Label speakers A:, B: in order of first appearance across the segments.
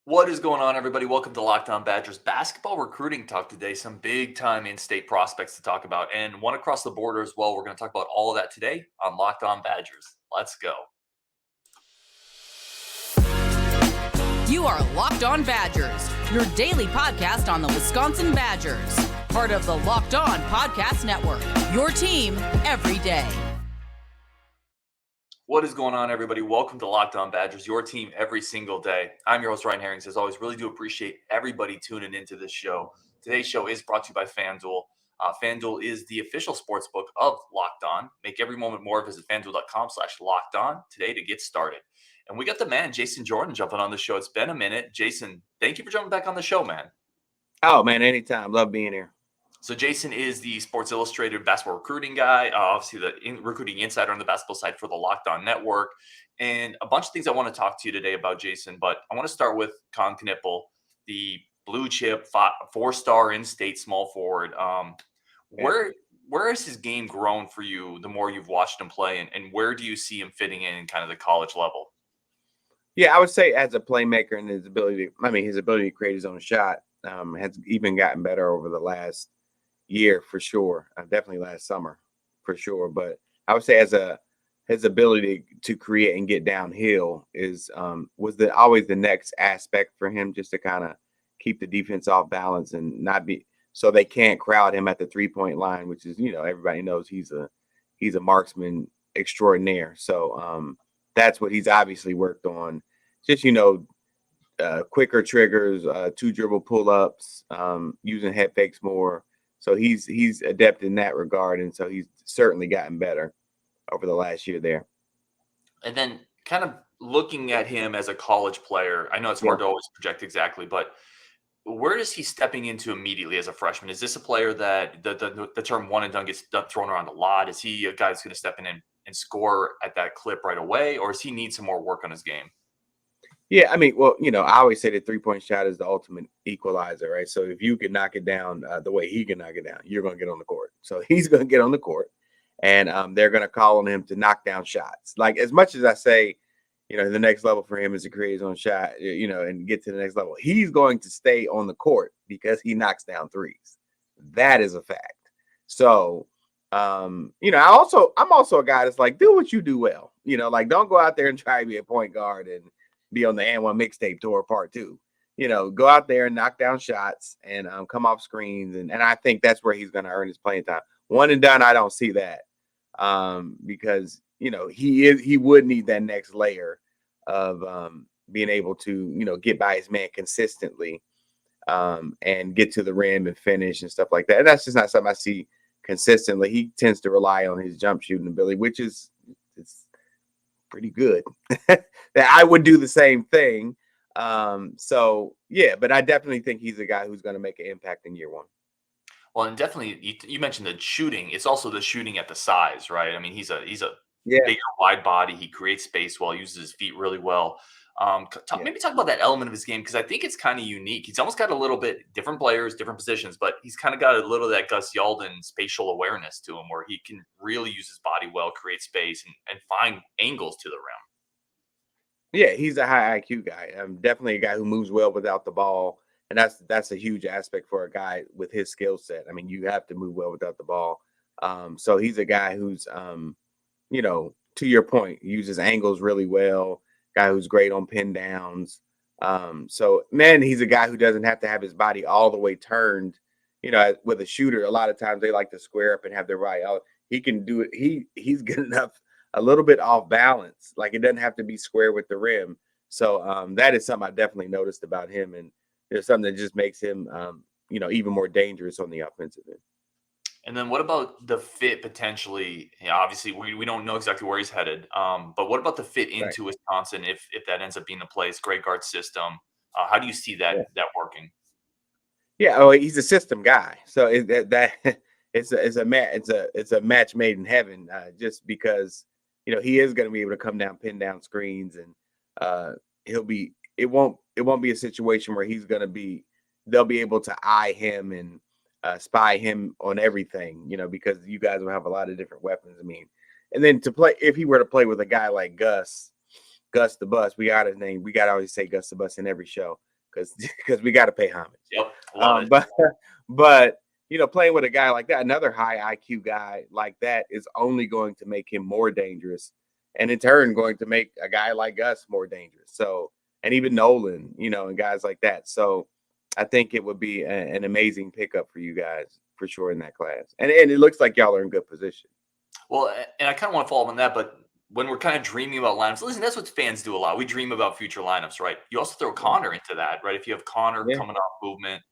A: What is going on, everybody? Welcome to Locked On Badgers basketball recruiting talk today. Some big time in-state prospects to talk about, and one across the border as well. We're going to talk about all of that today on Locked On Badgers. Let's go.
B: You are Locked On Badgers, your daily podcast on the Wisconsin Badgers. Part of the Locked On Podcast Network, your team every day.
A: What is going on, everybody? Welcome to Locked On Badgers, your team every single day. I'm your host, Ryan Herrings. As always, really do appreciate everybody tuning into this show. Today's show is brought to you by FanDuel. FanDuel is the official sports book of Locked On. Make every moment more. Visit FanDuel.com/Locked On today to get started. And we got the man, Jason Jordan, jumping on the show. It's been a minute. Jason, thank you for jumping back on the show, man.
C: Oh, man, anytime. Love being here.
A: So Jason is the Sports Illustrated basketball recruiting guy, obviously the recruiting insider on the basketball side for the Locked On Network, and a bunch of things I want to talk to you today about, Jason. But I want to start with Kon Kneuppel, the blue chip 4-star in-state small forward. Where has his game grown for you the more you've watched him play, and where do you see him fitting in kind of the college level?
C: Yeah, I would say as a playmaker and his ability to create his own shot has even gotten better over the last year for sure. Definitely last summer for sure. But I would say his ability to create and get downhill was always the next aspect for him, just to kind of keep the defense off balance and not be so they can't crowd him at the 3-point line, which is, everybody knows he's a marksman extraordinaire. So that's what he's obviously worked on. Just, quicker triggers, 2 dribble pull-ups, using head fakes more. So he's adept in that regard, and so he's certainly gotten better over the last year there.
A: And then kind of looking at him as a college player, I know it's hard to always project exactly, but where is he stepping into immediately as a freshman? Is this a player that the term one and done gets thrown around a lot? Is he a guy that's going to step in and score at that clip right away, or does he need some more work on his game?
C: Yeah, I mean, well, I always say the 3-point shot is the ultimate equalizer, right? So if you can knock it down the way he can knock it down, you're going to get on the court. So he's going to get on the court, and they're going to call on him to knock down shots. Like, as much as I say, the next level for him is to create his own shot, and get to the next level, he's going to stay on the court because he knocks down threes. That is a fact. So, I'm also a guy that's like, do what you do well. Like, don't go out there and try to be a point guard and be on the And1 mixtape tour part 2. Go out there and knock down shots and come off screens. And I think that's where he's going to earn his playing time. One and done, I don't see that because, he would need that next layer of being able to, get by his man consistently and get to the rim and finish and stuff like that. And that's just not something I see consistently. He tends to rely on his jump shooting ability, which is pretty good. That I would do the same thing. So yeah, but I definitely think he's a guy who's going to make an impact in year one.
A: Well, and definitely you mentioned the shooting. It's also the shooting at the size, right? I mean, he's a bigger, wide body. He creates space well, uses his feet really well. Maybe talk about that element of his game, because I think it's kind of unique. He's almost got a little bit different players, different positions, but he's kind of got a little of that Gus Yalden spatial awareness to him, where he can really use his body well, create space, and find angles to the rim.
C: Yeah, he's a high IQ guy. Definitely a guy who moves well without the ball, and that's a huge aspect for a guy with his skill set. I mean, you have to move well without the ball. So he's a guy who's, to your point, uses angles really well. Guy who's great on pin downs. So man, he's a guy who doesn't have to have his body all the way turned. With a shooter, a lot of times they like to square up and have their body out. He can do it. He's good enough, a little bit off balance. Like, it doesn't have to be square with the rim. So that is something I definitely noticed about him, and there's something that just makes him, even more dangerous on the offensive end.
A: And then what about the fit potentially? Obviously, we don't know exactly where he's headed. But what about the fit into Wisconsin if that ends up being the place? Greg Gard system. How do you see that working?
C: Yeah, he's a system guy. So it's a match made in heaven. Just because he is going to be able to come down, pin down screens, and it won't be a situation where they'll be able to eye him and spy him on everything, because you guys will have a lot of different weapons. I mean, and then if he were to play with a guy like Gus the Bus, we got his name. We got to always say Gus the Bus in every show. because we got to pay homage.
A: Yep, love it.
C: But playing with a guy like that, another high IQ guy like that, is only going to make him more dangerous, and in turn going to make a guy like us more dangerous. So, and even Nolan, and guys like that. So I think it would be an amazing pickup for you guys for sure in that class. And it looks like y'all are in good position.
A: Well, and I kind of want to follow up on that, but when we're kind of dreaming about lineups, listen, that's what fans do a lot. We dream about future lineups, right? You also throw Connor into that, right? If you have Connor coming off movement,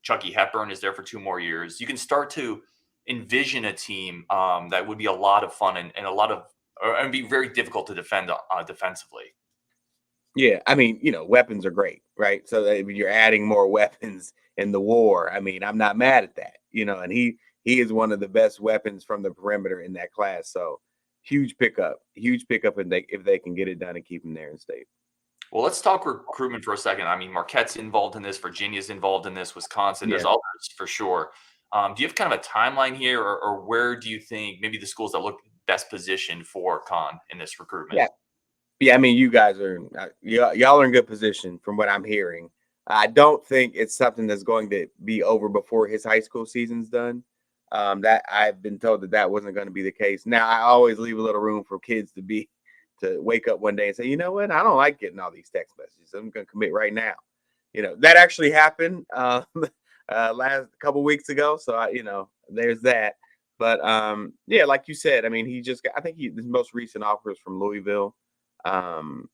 A: Chucky Hepburn is there for 2 more years. You can start to envision a team that would be a lot of fun and and be very difficult to defend defensively.
C: Yeah, I mean, weapons are great, right? So you're adding more weapons in the war. I mean, I'm not mad at that, and he is one of the best weapons from the perimeter in that class. So huge pickup if they can get it done and keep him there in state.
A: Well, let's talk recruitment for a second. I mean, Marquette's involved in this, Virginia's involved in this, Wisconsin, there's others for sure. Do you have kind of a timeline here, or where do you think maybe the schools that look best positioned for Kon in this recruitment?
C: Yeah, I mean, you guys are y'all are in good position from what I'm hearing. I don't think it's something that's going to be over before his high school season's done. That I've been told that wasn't going to be the case. Now, I always leave a little room for kids to wake up one day and say, you know what, I don't like getting all these text messages. I'm going to commit right now. That actually happened last couple weeks ago. So there's that. But yeah, like you said, I mean, I think his most recent offer is from Louisville. And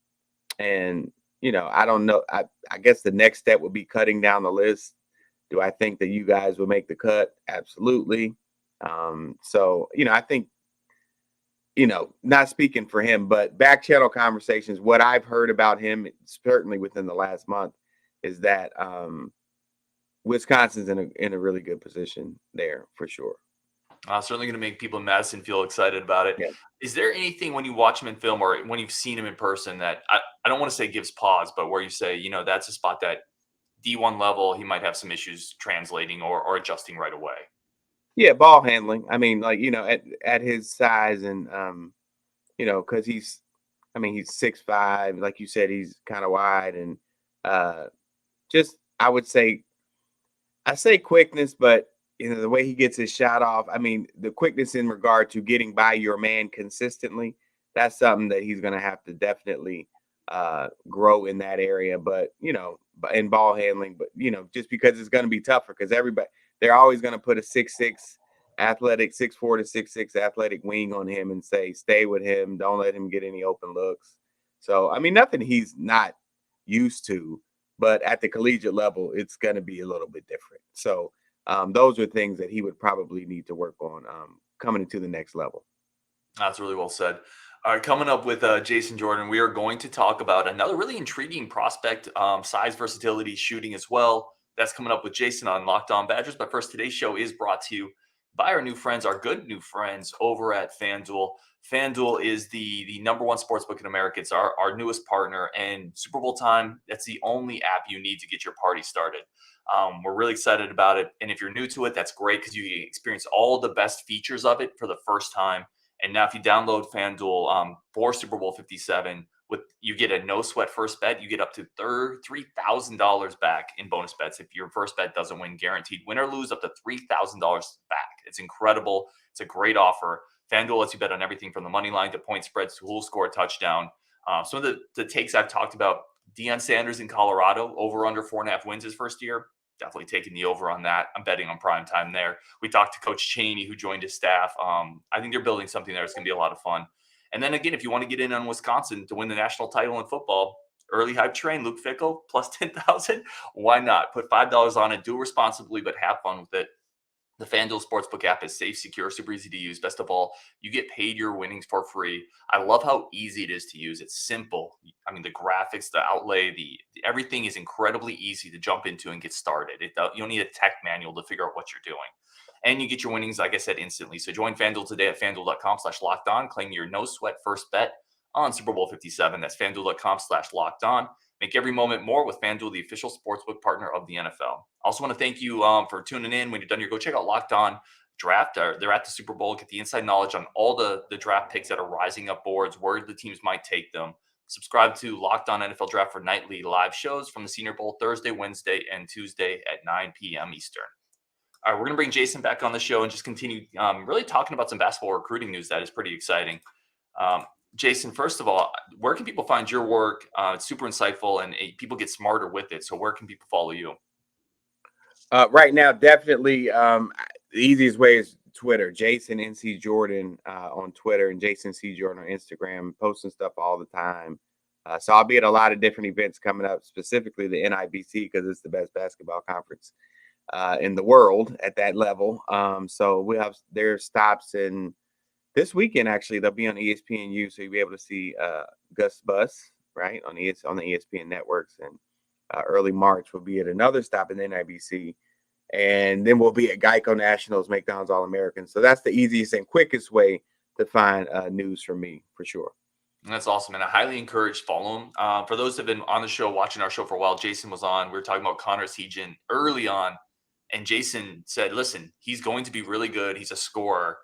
C: I don't know. I guess the next step would be cutting down the list. Do I think that you guys will make the cut? Absolutely. So I think, not speaking for him, but back channel conversations, what I've heard about him, certainly within the last month, is that Wisconsin's in a really good position there for sure.
A: Certainly going to make people in Madison feel excited about it.
C: Yeah.
A: Is there anything when you watch him in film or when you've seen him in person that I don't want to say gives pause, but where you say, that's a spot that D1 level, he might have some issues translating or adjusting right away?
C: Yeah, ball handling. I mean, like, at his size and, because he's 6'5", like you said, he's kind of wide and just, I say quickness, but the way he gets his shot off, I mean, the quickness in regard to getting by your man consistently, that's something that he's going to have to definitely grow in that area. But, in ball handling, but, just because it's going to be tougher because they're always going to put a 6'6" athletic, 6'4" to 6'6" athletic wing on him and say, stay with him. Don't let him get any open looks. So, I mean, nothing he's not used to, but at the collegiate level, it's going to be a little bit different. So, those are things that he would probably need to work on coming into the next level.
A: That's really well said. All right, coming up with Jason Jordan, we are going to talk about another really intriguing prospect, size, versatility, shooting as well. That's coming up with Jason on Locked On Badgers. But first, today's show is brought to you by our good new friends over at FanDuel. FanDuel is the number one sportsbook in America. It's our newest partner, and Super Bowl time, that's the only app you need to get your party started. We're really excited about it. And if you're new to it, that's great because you experience all the best features of it for the first time. And now if you download FanDuel for Super Bowl 57, you get a no sweat first bet. You get up to $3,000 back in bonus bets. If your first bet doesn't win, guaranteed win or lose, up to $3,000 back. It's incredible. It's a great offer. FanDuel lets you bet on everything from the money line to point spreads to who will score a touchdown. Some of the takes I've talked about, Deion Sanders in Colorado, over under 4.5 wins his first year. Definitely taking the over on that. I'm betting on prime time there. We talked to Coach Chaney, who joined his staff. I think they're building something there. It's going to be a lot of fun. And then again, if you want to get in on Wisconsin to win the national title in football, early hype train, Luke Fickell, plus 10,000. Why not? Put $5 on it. Do it responsibly, but have fun with it. The FanDuel Sportsbook app is safe, secure, super easy to use. Best of all, you get paid your winnings for free. I love how easy it is to use. It's simple. I mean, the graphics, the outlay, everything is incredibly easy to jump into and get started. You don't need a tech manual to figure out what you're doing. And you get your winnings, like I said, instantly. So join FanDuel today at FanDuel.com/lockedon. Claim your no sweat first bet on Super Bowl 57. That's FanDuel.com/lockedon. Make every moment more with FanDuel, the official sportsbook partner of the NFL. Also want to thank you for tuning in. When you're done here, go check out Locked On Draft. They're at the Super Bowl. Get the inside knowledge on all the draft picks that are rising up boards, where the teams might take them. Subscribe to Locked On NFL Draft for nightly live shows from the Senior Bowl Thursday, Wednesday, and Tuesday at 9 p.m. Eastern. All right, we're going to bring Jason back on the show and just continue really talking about some basketball recruiting news that is pretty exciting. Jason, first of all, where can people find your work? It's super insightful, and people get smarter with it. So where can people follow you?
C: Right now, definitely the easiest way is Twitter. Jason NC Jordan on Twitter and Jason C Jordan on Instagram, posting stuff all the time. So I'll be at a lot of different events coming up, specifically the NIBC because it's the best basketball conference in the world at that level. So we have their stops in this weekend. Actually, they'll be on ESPNU, so you'll be able to see Gus Bus right on the ESPN networks, and early March we'll be at another stop in the NIBC, and then we'll be at Geico Nationals, McDonald's All-American. So that's the easiest and quickest way to find news from me for sure.
A: That's awesome, and I highly encourage follow him. For those that have been on the show, watching our show for a while, Jason was on. We were talking about Connor Sejan early on, and Jason said, listen, he's going to be really good. He's a scorer.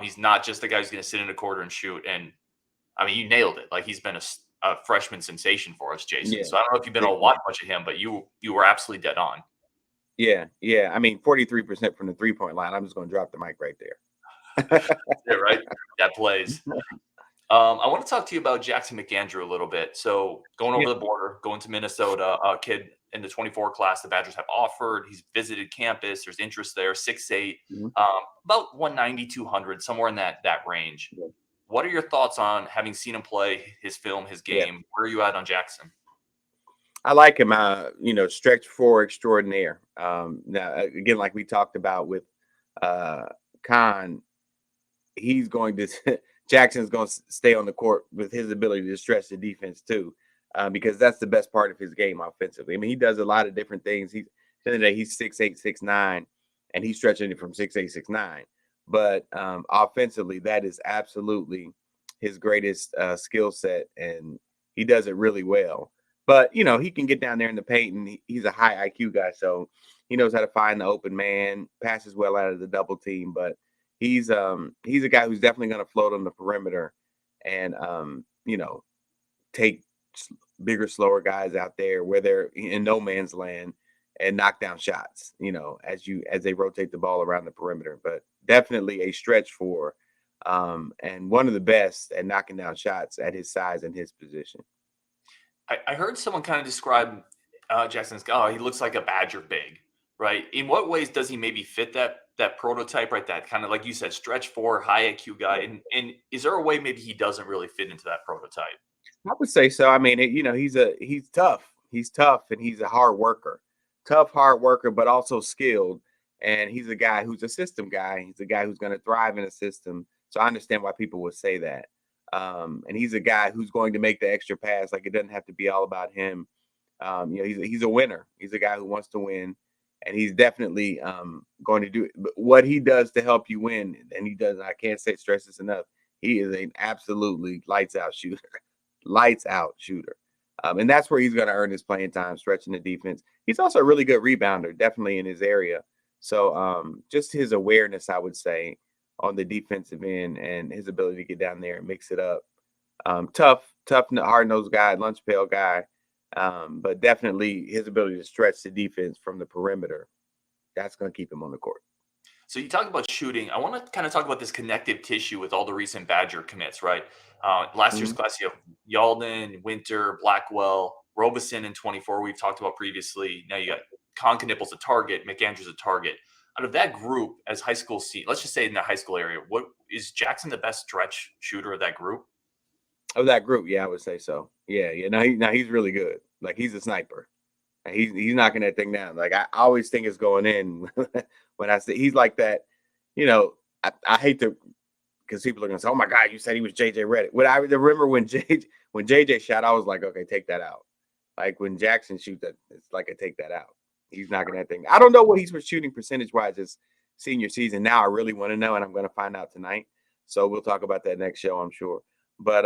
A: He's not just the guy who's going to sit in a quarter and shoot. And, I mean, you nailed it. Like, he's been a freshman sensation for us, Jason. Yeah. So I don't know if you've been able to watch much of him, but you were absolutely dead on.
C: Yeah. I mean, 43% from the three-point line. I'm just going to drop the mic right there.
A: Yeah, right? That plays. I want to talk to you about Jackson McAndrew a little bit. So going over the border, going to Minnesota, a kid in the 24 class the Badgers have offered. He's visited campus. There's interest there, 6'8", about 190, 200, somewhere in that range. Yeah. What are your thoughts on having seen him play, his film, his game? Yeah. Where are you at on Jackson?
C: I like him, stretch four extraordinaire. Now, again, like we talked about with Kon, he's going to – Jackson's going to stay on the court with his ability to stretch the defense too, because that's the best part of his game offensively. I mean, he does a lot of different things. He's 6'8", 6'9", and he's stretching it from 6'8", 6'9". But offensively, that is absolutely his greatest skill set, and he does it really well. But, he can get down there in the paint, and he's a high IQ guy, so he knows how to find the open man, passes well out of the double team, but he's a guy who's definitely going to float on the perimeter and, take bigger, slower guys out there where they're in no man's land and knock down shots, as they rotate the ball around the perimeter. But definitely a stretch four, and one of the best at knocking down shots at his size and his position.
A: I heard someone kind of describe Jackson's, he looks like a Badger big, right? In what ways does he maybe fit that prototype, right? That kind of, like you said, stretch four, high IQ guy. And is there a way maybe he doesn't really fit into that prototype?
C: I would say so. I mean, he's tough. He's tough, and he's a hard worker. Tough, hard worker, but also skilled. And he's a guy who's a system guy. He's a guy who's going to thrive in a system. So I understand why people would say that. And he's a guy who's going to make the extra pass. Like, it doesn't have to be all about him. He's a winner. He's a guy who wants to win. And he's definitely going to do it. But what he does to help you win, and he does, I can't stress this enough, he is an absolutely lights out shooter. And that's where he's going to earn his playing time, stretching the defense. He's also a really good rebounder, definitely in his area. So just his awareness, I would say, on the defensive end and his ability to get down there and mix it up. Tough, hard-nosed guy, lunch pail guy. But definitely his ability to stretch the defense from the perimeter, that's going to keep him on the court.
A: So you talk about shooting. I want to kind of talk about this connective tissue with all the recent Badger commits, right? Last year's class, you have Yalden, Winter, Blackwell, Robeson in 24, we've talked about previously. Now you got Kon Kneuppel's a target, McAndrew's a target. Out of that group, as high school, let's just say in the high school area, what is Jackson the best stretch shooter of that group?
C: Of that group, yeah, I would say so. Yeah. Now he's really good. Like, he's a sniper. He's knocking that thing down. Like, I always think it's going in when I say he's like that. I hate to, because people are gonna say, "Oh my God, you said he was JJ Redick." When I remember when JJ shot, I was like, "Okay, take that out." Like, when Jackson shoots, that it's like I take that out. He's knocking that thing. I don't know what he's shooting percentage wise this senior season. Now I really want to know, and I'm going to find out tonight. So we'll talk about that next show, I'm sure. But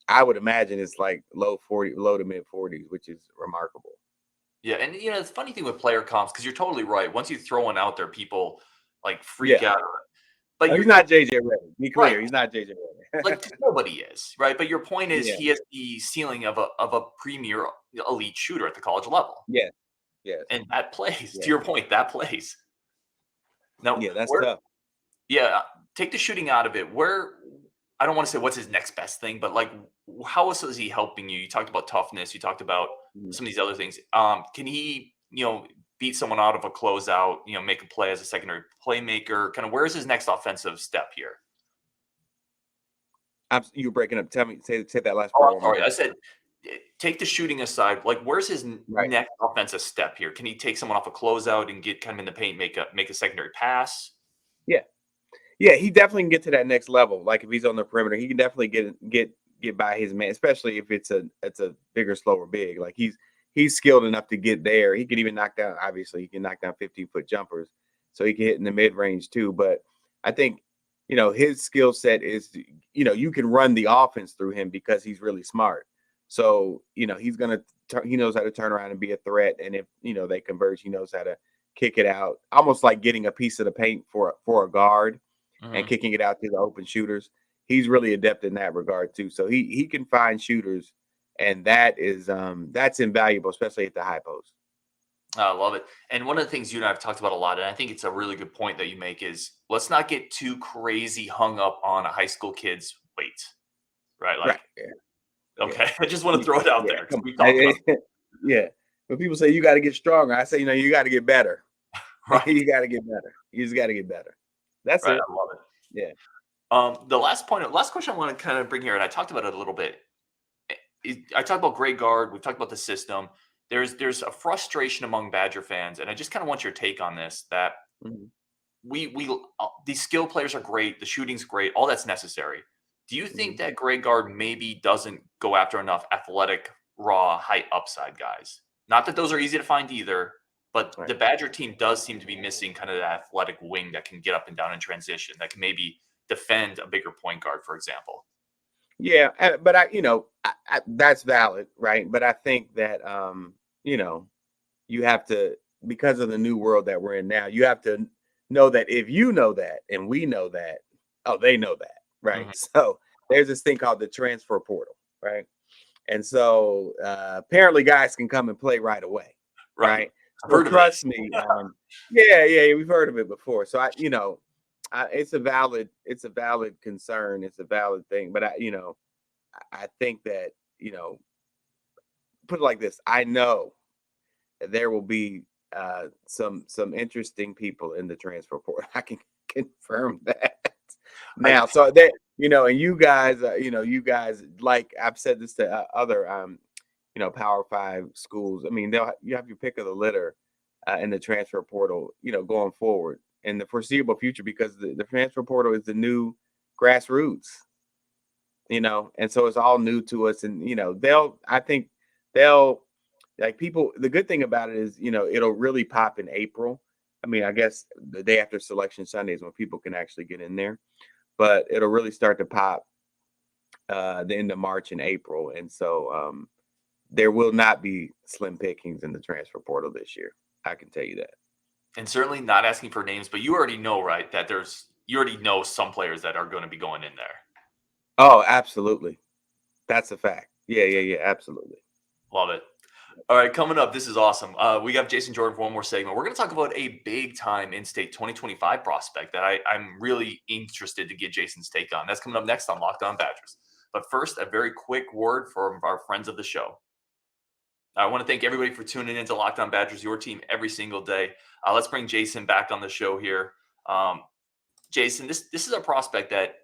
C: I would imagine it's like low to mid 40s, which is remarkable.
A: Yeah, and the funny thing with player comps, because you're totally right. Once you throw one out there, people like freak out. But
C: he's not JJ Redick. Be clear,
A: right.
C: He's not JJ Redick.
A: Like nobody is, right? But your point is
C: Yeah.
A: he has the ceiling of a premier elite shooter at the college level.
C: Yes. Yes.
A: And that plays.
C: Yeah.
A: To your point, that plays. Now,
C: yeah, that's tough.
A: Yeah, take the shooting out of it. Where I don't want to say what's his next best thing, but like how else is he helping you? You talked about toughness. You talked about some of these other things. Can he, beat someone out of a closeout? Make a play as a secondary playmaker. Kind of where's his next offensive step here?
C: You're breaking up. Tell me, say that last
A: part.
C: Oh,
A: I'm sorry. I said, take the shooting aside. Like, where's his next offensive step here? Can he take someone off a closeout and get kind of in the paint, make a secondary pass?
C: Yeah, he definitely can get to that next level. Like if he's on the perimeter, he can definitely get by his man, especially if it's a bigger, slower big. Like he's skilled enough to get there. He can even knock down. Obviously, he can knock down 15-foot jumpers, so he can hit in the mid range too. But I think his skill set is you can run the offense through him because he's really smart. So he's gonna he knows how to turn around and be a threat. And if they converge, he knows how to kick it out, almost like getting a piece of the paint for a guard. And kicking it out to the open shooters. He's really adept in that regard too. So he can find shooters, and that is that's invaluable, especially at the high post.
A: I love it. And one of the things you and I have talked about a lot, and I think it's a really good point that you make, is let's not get too crazy hung up on a high school kid's weight, right? Like, okay, I just want to throw it out there. We talked about
C: yeah. When people say you got to get stronger, I say you got to get better.
A: Right,
C: you got to get better. You just got to get better. That's
A: right.
C: it.
A: I love it.
C: Yeah.
A: The last question I want to kind of bring here, and I talked about it a little bit. I talked about Greg Gard. We've talked about the system. There's a frustration among Badger fans, and I just kind of want your take on this. That we these skill players are great. The shooting's great. All that's necessary. Do you think that Greg Gard maybe doesn't go after enough athletic, raw, high upside guys? Not that those are easy to find either. But the Badger team does seem to be missing kind of that athletic wing that can get up and down in transition, that can maybe defend a bigger point guard, for example.
C: Yeah, but I that's valid, right? But I think that you have to, because of the new world that we're in now, you have to know that if you know that and we know that, they know that, right? So there's this thing called the transfer portal, right? And so apparently guys can come and play right away, right? So trust me. Yeah, we've heard of it before. So it's a valid concern. It's a valid thing. But I think that put it like this. I know that there will be some interesting people in the transfer portal. I can confirm that now. So that and you guys, like I've said this to other Power 5 schools. I mean, you have your pick of the litter in the transfer portal, going forward in the foreseeable future, because the transfer portal is the new grassroots, and so it's all new to us. And, I think they'll like people. The good thing about it is, it'll really pop in April. I mean, I guess the day after Selection Sunday is when people can actually get in there, but it'll really start to pop the end of March and April. And so, there will not be slim pickings in the transfer portal this year. I can tell you that.
A: And certainly not asking for names, but you already know, right, that you already know some players that are going to be going in there.
C: Oh, absolutely. That's a fact. Yeah, absolutely.
A: Love it. All right, coming up, this is awesome. We got Jason Jordan for one more segment. We're going to talk about a big-time in-state 2025 prospect that I'm really interested to get Jason's take on. That's coming up next on Locked On Badgers. But first, a very quick word from our friends of the show. I want to thank everybody for tuning in to Locked On Badgers, your team every single day. Let's bring Jason back on the show here. Jason, this is a prospect that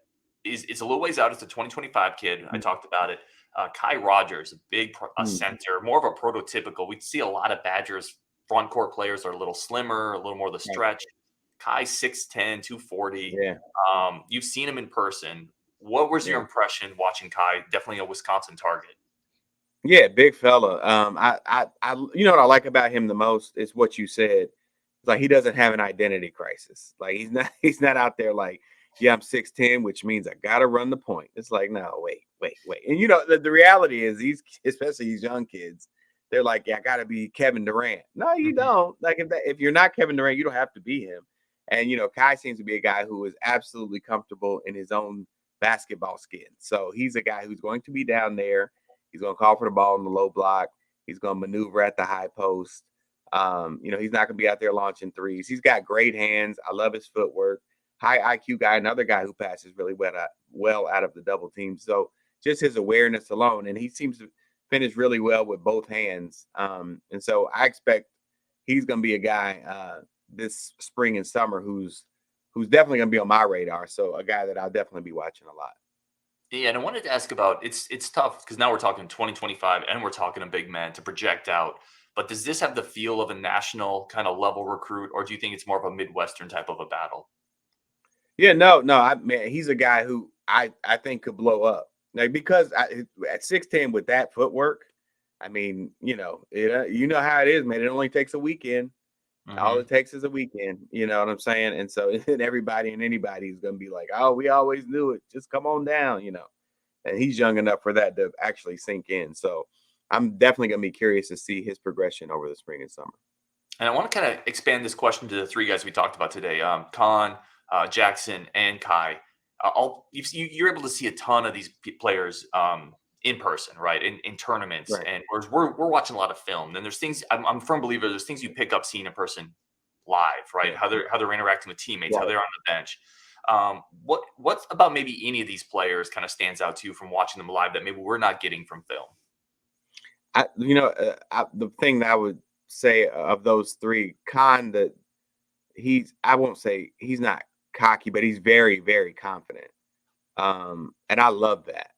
A: is a little ways out. It's a 2025 kid. I talked about it. Kai Rogers, a big center, more of a prototypical. We see a lot of Badgers front court players are a little slimmer, a little more of the stretch. Kai 6'10", 240. Yeah. You've seen him in person. What was your impression watching Kai? Definitely a Wisconsin target.
C: Yeah, big fella. I what I like about him the most is what you said. It's like he doesn't have an identity crisis. Like he's not out there like, yeah, I'm 6'10", which means I gotta run the point. It's like, no, wait. And the reality is especially these young kids, they're like, yeah, I gotta be Kevin Durant. No, you don't. Like if you're not Kevin Durant, you don't have to be him. And, Kai seems to be a guy who is absolutely comfortable in his own basketball skin. So he's a guy who's going to be down there. He's going to call for the ball in the low block. He's going to maneuver at the high post. He's not going to be out there launching threes. He's got great hands. I love his footwork. High IQ guy, another guy who passes really well out of the double team. So just his awareness alone, and he seems to finish really well with both hands. And so I expect he's going to be a guy this spring and summer who's definitely going to be on my radar. So a guy that I'll definitely be watching a lot.
A: Yeah, and I wanted to ask about it's tough because now we're talking 2025 and we're talking a big man to project out. But does this have the feel of a national kind of level recruit, or do you think it's more of a Midwestern type of a battle?
C: Yeah, no, man, he's a guy who I think could blow up. Like, because at 6'10" with that footwork, I mean, you know how it is, man. It only takes a weekend. All it takes is a weekend. You know what I'm saying? And so everybody and anybody is going to be like, oh, we always knew it. Just come on down, And he's young enough for that to actually sink in. So I'm definitely going to be curious to see his progression over the spring and summer.
A: And I want to kind of expand this question to the three guys we talked about today, Kon, Jackson, and Kai. You're able to see a ton of these players in person, right? In tournaments,
C: right.
A: And we're watching a lot of film. And there's things I'm a firm believer. There's things you pick up seeing a person live, right? How they're interacting with teammates, how they're on the bench. What's about maybe any of these players kind of stands out to you from watching them live that maybe we're not getting from film?
C: The thing that I would say of those three, Kon, I won't say he's not cocky, but he's very, very confident. And I love that.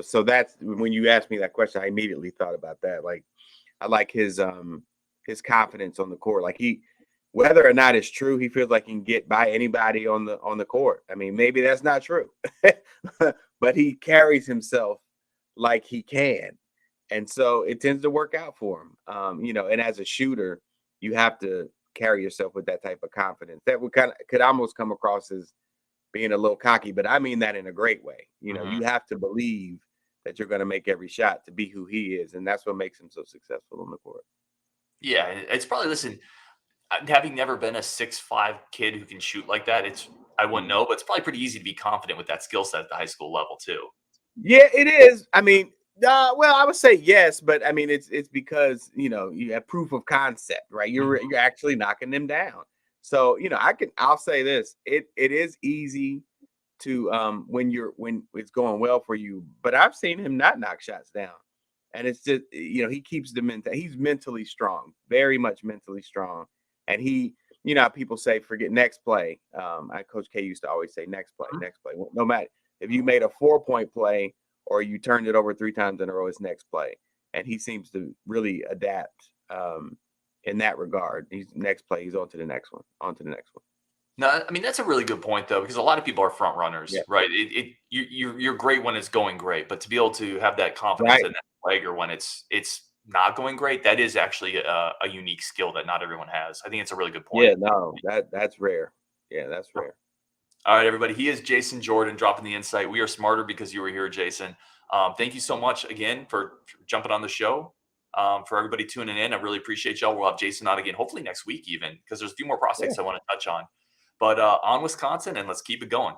C: So that's when you asked me that question, I immediately thought about that. Like, I like his confidence on the court. Like, whether or not it's true, he feels like he can get by anybody on the court. I mean, maybe that's not true, but he carries himself like he can. And so it tends to work out for him. And as a shooter, you have to carry yourself with that type of confidence. That could almost come across as being a little cocky, but I mean that in a great way. You have to believe that you're going to make every shot to be who he is. And that's what makes him so successful on the court.
A: Yeah, it's probably, listen, having never been a 6'5" kid who can shoot like that, I wouldn't know, but it's probably pretty easy to be confident with that skill set at the high school level too.
C: Yeah, it is. I mean, well, I would say yes, but I mean, it's because, you have proof of concept, right? You're actually knocking them down. So, I'll say this, it is easy to, when it's going well for you, but I've seen him not knock shots down. And it's just, he keeps he's mentally strong, very much mentally strong. And how people say, forget next play. Coach K used to always say next play. Well, no matter if you made a 4-point play, or you turned it over 3 times in a row, it's next play. And he seems to really adapt in that regard. He's next play, he's on to the next one.
A: No, I mean, that's a really good point, though, because a lot of people are front runners, right? You're great when it's going great, but to be able to have that confidence in that leg or when it's not going great, that is actually a unique skill that not everyone has. I think it's a really good point.
C: Yeah, no, that's rare. Yeah, that's rare.
A: All right, everybody. He is Jason Jordan dropping the insight. We are smarter because you were here, Jason. Thank you so much again for jumping on the show. For everybody tuning in, I really appreciate y'all. We'll have Jason on again, hopefully next week even, because there's a few more prospects I want to touch on. But on Wisconsin, and let's keep it going.